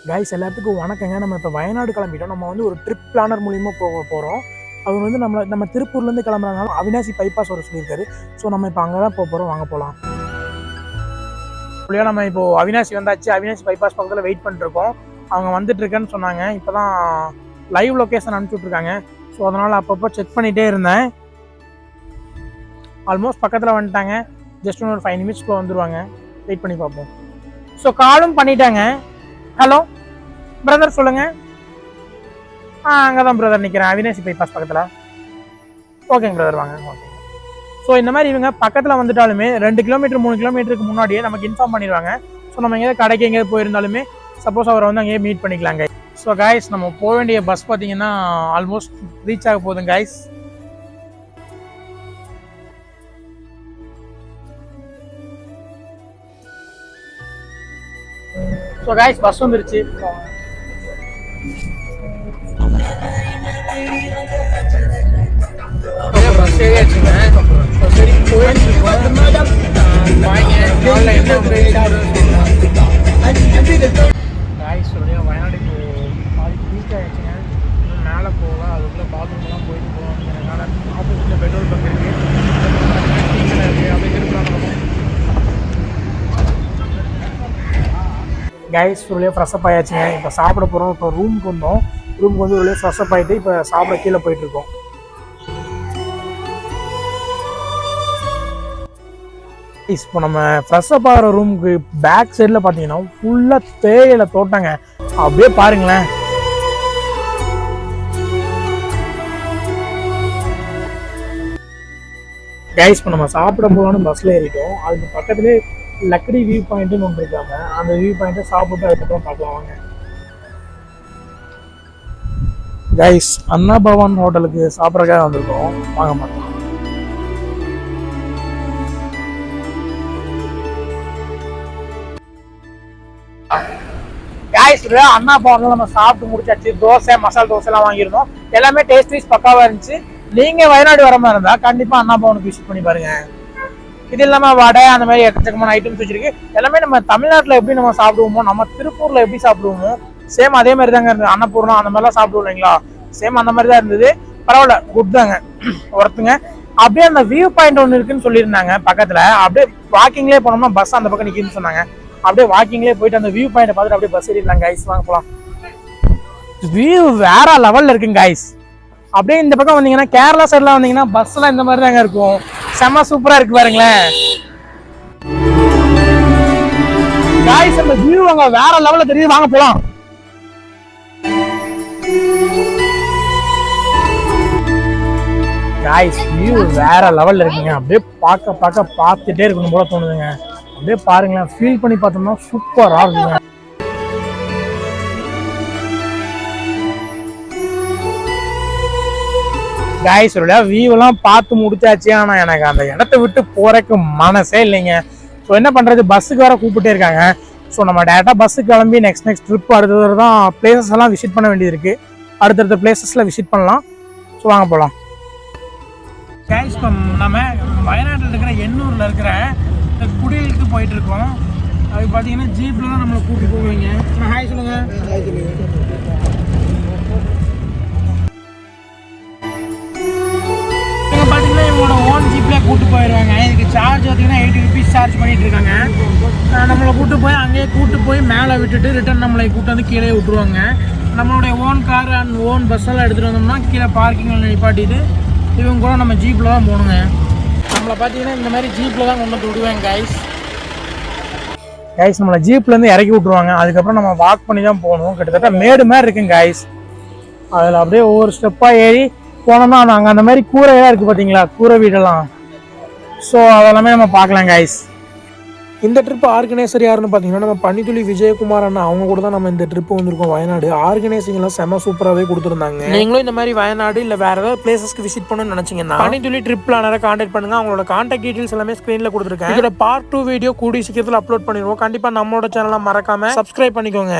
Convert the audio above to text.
Guys எல்லாத்துக்கும் வணக்கங்க. நம்ம இப்போ வயநாடு கிளம்பிட்டோம். நம்ம வந்து ஒரு ட்ரிப் பிளானர் மூலியமாக போகிறோம். அவர் வந்து நம்ம திருப்பூர்லேருந்து கிளம்புறதுனால அவினாசி பைபாஸ் வர சொல்லியிருக்காரு. ஸோ நம்ம இப்போ அங்கே தான் போகிறோம். வாங்க போகலாம். அப்படியே நம்ம இப்போது அவினாசி வந்தாச்சு. அவினாசி பைபாஸ் பக்கத்தில் வெயிட் பண்ணிட்டுருக்கோம். அவங்க வந்துட்டு இருக்கேன்னு சொன்னாங்க. இப்போ தான் லைவ் லொக்கேஷன் அனுப்பிச்சுட்ருக்காங்க. ஸோ அதனால் அப்பப்போ செக் பண்ணிகிட்டே இருந்தேன். ஆல்மோஸ்ட் பக்கத்தில் வந்துட்டாங்க. ஜஸ்ட் ஒரு 5 நிமிட்ஸ்க்குள்ளே வந்துடுவாங்க. வெயிட் பண்ணி பார்ப்போம். ஸோ காலும் பண்ணிட்டாங்க. ஹலோ பிரதர், சொல்லுங்க. அங்கே தான் பிரதர் நிற்கிறேன், அவினாசி பைபாஸ் பக்கத்தில். ஓகேங்க பிரதர், வாங்க. ஓகே. ஸோ இந்த மாதிரி இவங்க பக்கத்தில் வந்துட்டாலுமே 2 கிலோமீட்டர் 3 கிலோமீட்டருக்கு முன்னாடியே நமக்கு இன்ஃபார்ம் பண்ணிடுவாங்க. ஸோ நம்ம எங்கேயாவது கடைக்கு எங்கேயாவது போயிருந்தாலுமே சப்போஸ் அவரை வந்து அங்கேயே மீட் பண்ணிக்கலாங்க. ஸோ கைஸ், நம்ம போக வேண்டிய பஸ் பார்த்தீங்கன்னா ஆல்மோஸ்ட் ரீச் ஆக போகுதுங்க கைஸ். ஸோ கைஸ், பஸ் வந்துருச்சு. பஸ் ஏறியாச்சுங்க. சரி, போயிட்டு கைஸ் வயநாடு இப்போ பாதிக்கு ரீச் ஆகிடுச்சுங்க. இன்னும் மேலே போகல, அதுக்குள்ளே பாத்ரூம்லாம் போயிட்டு போவாங்க. அதனால் ஆப்போசிட்டில் பெட்ரோல் பங்க் இருக்குது, அப்படியே திருப்பலாம். கைஸ் ஒரு ஃப்ரெஷ்அப் ஆயாச்சுங்க. இப்போ சாப்பிட போகிறோம். இப்போ ரூமுக்கு வந்தோம். ரூமுக்கு வந்து ஒரு ஃப்ரெஷ்அப் ஆகிட்டு இப்போ சாப்பிட கீழே போயிட்டுருக்கோம். இப்போ நம்ம ஃப்ரெஷ்அப் ஆகிற ரூமுக்கு பேக் சைடில் பார்த்தீங்கன்னா ஃபுல்லாக தேயிலை தோட்டங்க. அப்படியே பாருங்களேன். கைஸ், இப்போ நம்ம சாப்பிட போகலான்னு பஸ்ஸில் ஏறிட்டோம். அதுக்கு பக்கத்துலேயே லக்கடி வியூ பாயிண்ட்டுன்னு ஒன்று இருக்காங்க. அந்த வியூ பாயிண்ட்டை சாப்பிட்டு அதுக்கப்புறம் பார்க்கலாம் வாங்க. கைஸ், அண்ணா பவன் ஹோட்டலுக்கு சாப்பிட்றதுக்காக வந்திருக்கோம். வாங்க பார்க்கலாம். கைஸ், அண்ணா பவனில் நம்ம சாப்பிட்டு முடிச்சாச்சு. தோசை, மசாலா தோசைலாம் வாங்கியிருந்தோம். எல்லாமே டேஸ்ட் வைஸ் பக்காவாக இருந்துச்சு. நீங்கள் வயநாடு வர மாதிரி இருந்தால் கண்டிப்பாக அண்ணா பவனுக்கு விசிட் பண்ணி பாருங்கள். இது இல்லாமல் வடை அந்த மாதிரி எக்கச்சக்கமான ஐட்டம்ஸ் வச்சிருக்கு. எல்லாமே நம்ம தமிழ்நாட்டில் எப்படி நம்ம சாப்பிடுவோமோ, நம்ம திருப்பூரில் எப்படி சாப்பிடுவோமோ சேம் அதே மாதிரி தாங்க இருந்தது. அன்னபூர்ணம் அந்த மாதிரிலாம் சாப்பிடுவோம் இல்லைங்களா, சேம் அந்த மாதிரி தான் இருந்தது. பரவாயில்ல, குட் தாங்க, ஒருத்துங்க. அப்படியே அந்த வியூ பாயிண்ட் ஒன்று இருக்குன்னு சொல்லியிருந்தாங்க பக்கத்தில். அப்படியே வாக்கிங்லேயே போனோம்னா பஸ் அந்த பக்கம் நிற்கின்னு சொன்னாங்க. அப்படியே வாக்கிங்லேயே போயிட்டு அந்த வியூ பாயிண்ட்டை பார்த்துட்டு அப்படியே பஸ் ஏறிடலாம் கைஸ். வாங்க போகலாம். வியூ வேற லெவலில் இருக்குங்க கைஸ். அப்படியே இந்த பக்கம் வந்தீங்கன்னா கேரளா சைட்லாம் வந்தீங்கன்னா பஸ்லாம் இந்த மாதிரி தாங்க இருக்கும். செம்ம சூப்பரா இருக்கு பாருங்களேன். கைஸ், அந்த வியூ அங்க வேற லெவல்ல தெரியுது. வாங்க போலாம். கைஸ், வியூ வேற லெவல்ல இருக்குங்க. அப்படியே பார்த்துட்டே இருக்கணும் போல தோணுதுங்க. அப்படியே பாருங்களேன், ஃபீல் பண்ணி பார்த்தோம்னா சூப்பரா இருக்குங்க. கைஸ், வியூவெல்லாம் பார்த்து முடிச்சாச்சு. ஆனால் எனக்கு அந்த இடத்த விட்டு போறதுக்கு மனசே இல்லைங்க. ஸோ என்ன பண்ணுறது, பஸ்ஸுக்கு வேற கூப்பிட்டே இருக்காங்க. ஸோ நம்ம டேரெக்டாக பஸ்ஸுக்கு கிளம்பி நெக்ஸ்ட் ட்ரிப் அடுத்தது தான் பிளேசஸ் எல்லாம் விசிட் பண்ண வேண்டியது இருக்குது. அடுத்தடுத்த பிளேசஸில் விசிட் பண்ணலாம். ஸோ வாங்க போகலாம். கைஸ், இப்போ நம்ம வயநாட்டில் இருக்கிற எண்ணூரில் இருக்கிற குடிலுக்கு போயிட்டு இருக்கோம். அது பார்த்தீங்கன்னா ஜீப்பில் தான் நம்மளை கூப்பிட்டு போவீங்க. ஹாய் சொல்லுங்க. இவங்களோட ஓன் ஜீப்லேயே கூட்டு போயிடுவாங்க. இதுக்கு சார்ஜ் பார்த்தீங்கன்னா 80 ருபீஸ் சார்ஜ் பண்ணிட்டு இருக்காங்க. நம்மளை கூட்டு போய் அங்கேயே கூட்டு போய் மேலே விட்டுட்டு ரிட்டர்ன் நம்மளை கூட்டு வந்து கீழே விட்டுருவாங்க. நம்மளுடைய ஓன் கார் அண்ட் ஓன் பஸ்ஸெல்லாம் எடுத்துகிட்டு வந்தோம்னா கீழே பார்க்கிங்கில் நிப்பாட்டிட்டு இவங்க கூட நம்ம ஜீப்பில் தான் போகணுங்க. நம்மளை பார்த்தீங்கன்னா இந்த மாதிரி ஜீப்பில் தான் கொண்டு வந்து விடுவாங்க கைஸ். கைஸ், நம்மளை ஜீப்லேருந்து இறக்கி விட்ருவாங்க. அதுக்கப்புறம் நம்ம வாக் பண்ணி தான் போகணும். கிட்டத்தட்ட மேடு மாதிரி இருக்குங்க கைஸ். அதில் அப்படியே ஒவ்வொரு ஸ்டெப்பாக ஏறி போனோம்னா நாங்கள் அந்த மாதிரி கூரையெல்லாம் இருக்குது பார்த்தீங்களா, கூரை வீடெல்லாம். ஸோ அதெல்லாமே நம்ம பார்க்கலாம் கைஸ். இந்த ட்ரிப் ஆர்கனைசர் யாருன்னு பார்த்தீங்கன்னா நம்ம பனித்துளி விஜயகுமார் அண்ணா, அவங்க கூட தான் நம்ம இந்த ட்ரிப் வந்திருக்கோம் வயநாடு. ஆர்கனைசிங்லாம் செம்ம சூப்பராகவே கொடுத்துருந்தாங்க. நீங்களும் இந்த மாதிரி வயநாடு இல்லை வேற ஏதாவது பிளேசஸ்க்கு விசிட் பண்ணணும்னு நினைச்சீங்கன்னா பனித்துளி ட்ரிப் பிளானரை கான்டாக்ட் பண்ணுங்க. அவங்களோட கான்டாக்ட் டீடைல்ஸ் எல்லாமே ஸ்க்ரீனில் கொடுத்துருக்கேன். இதோட பார்ட் 2 வீடியோ கூடிய சீக்கிரத்தில் அப்லோட் பண்ணிடுவோம். கண்டிப்பாக நம்மளோட சேனலை மறக்காம சப்ஸ்கிரைப் பண்ணிக்கோங்க.